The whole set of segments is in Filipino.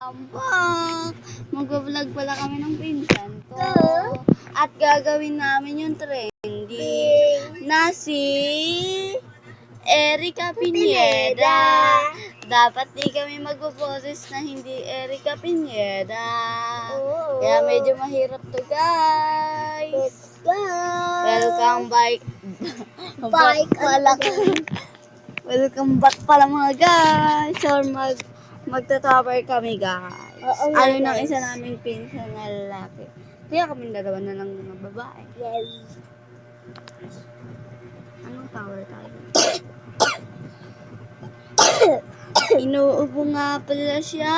Ambak! Mag-vlog pala kami ng pinsan ko. At gagawin namin yung trending na si Erica Pineda. Dapat di kami magboboses na hindi Erica Pineda. Kaya medyo mahirap to, guys. Welcome back. Welcome back pala mga guys. Or magta-tower kami, guys. Ano nang isa naming pinsan na lalaki. Kaya kami dalawa na lang mga babae. Yes. Anong tower tayo? Inuubo nga pala siya.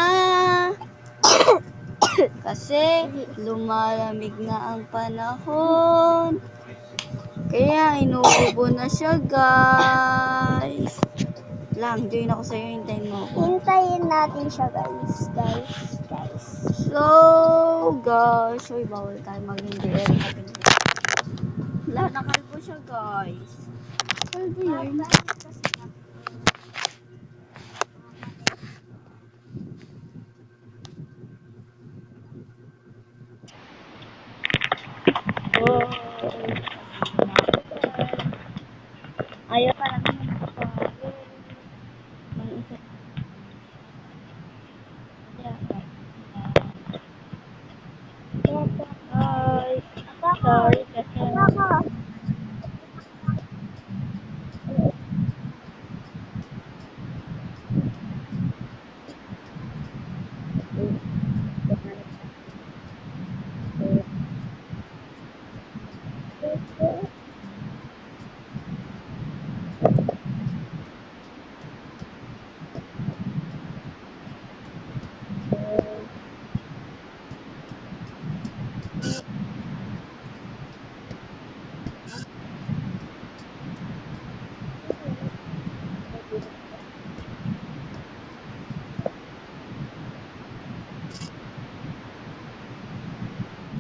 Kasi lumalamig na ang panahon. Kaya inuubo na siya, guys. Lang, join ako sa'yo. Hintayin mo ako. Hintayin natin siya, guys. So, guys. Uy, bawal tayo mag-hindi. Wala, nakalbo siya, guys. Kalbo yun. Oh. Ayaw pa namin magpapagod. May isa. Hi. Sorry kasi.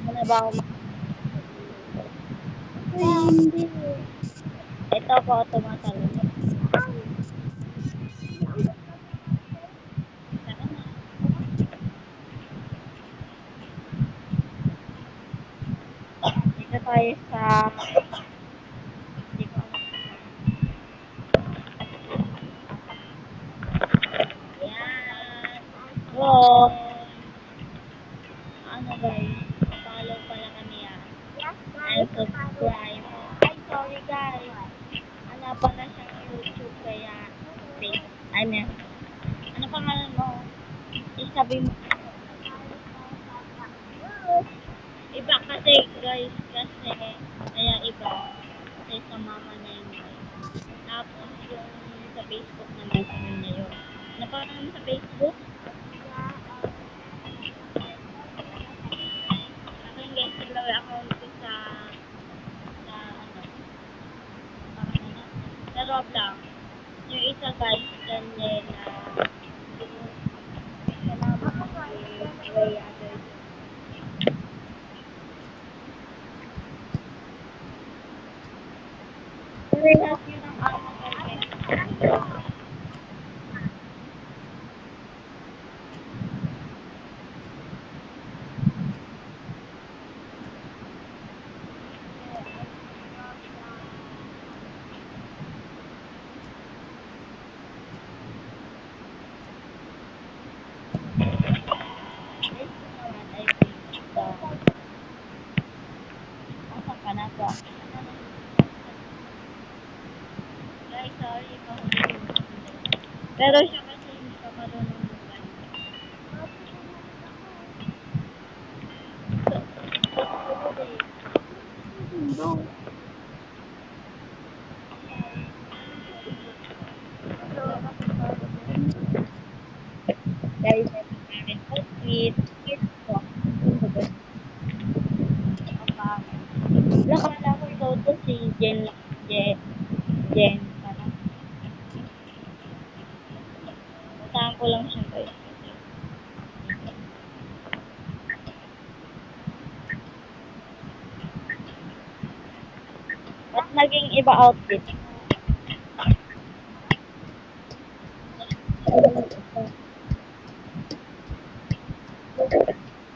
Ano ba ako? Hindi. Ito po, tumatalon. Dito tayo sa... Ayan. Go! Ano guys? Follow pala kami yan. And subscribe. Ay, sorry guys. Ano pala siyang YouTube kaya... I mean, ano pangalan mo? Isabi mo. Iba kasi guys, kasi kaya iba. Kasi sa mama na yun guys. Tapos yung sa Facebook naman sa kanya yun. Ano pangalan mo sa Facebook? Ako yung guys, nilaway account ko sa ano, parang ano, sa Roblox. Yung isa guys, Daniela, yung kasama ko si Rhea Adel. Parehas yun ang amo ko guys. Guys, sorry pa. Pero siya kasi hindi pa marunong mag-ano. Guys, sweet. Nakala ko ikaw to si Jen. Parang, utahan ko lang siya guys. Ba't naging iba outfit? Dito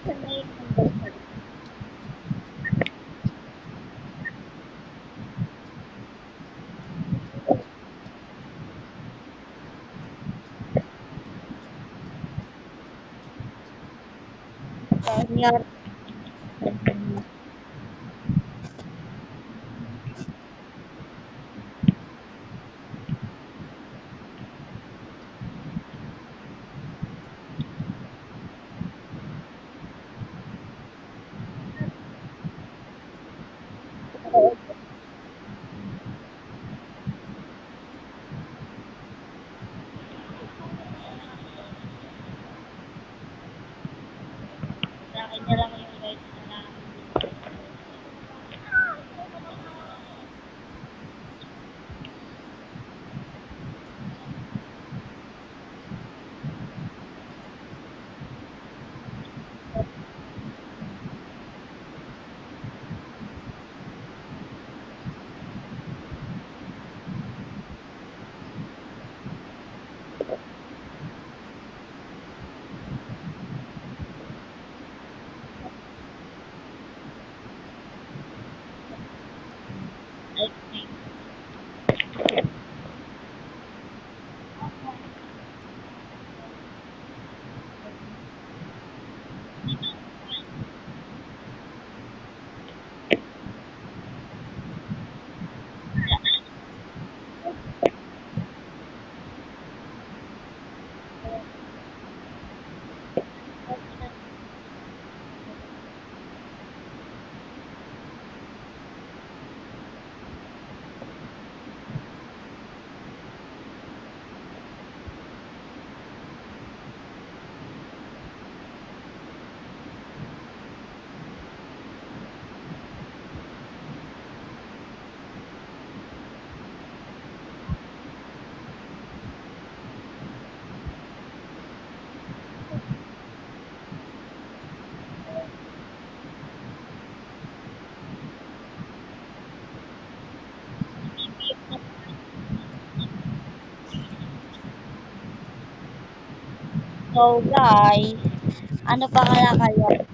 sa may number pa rin. Senior. Sa akin na lang yung guys na lang dito. Ay, so guys, ano pa kaya kayo?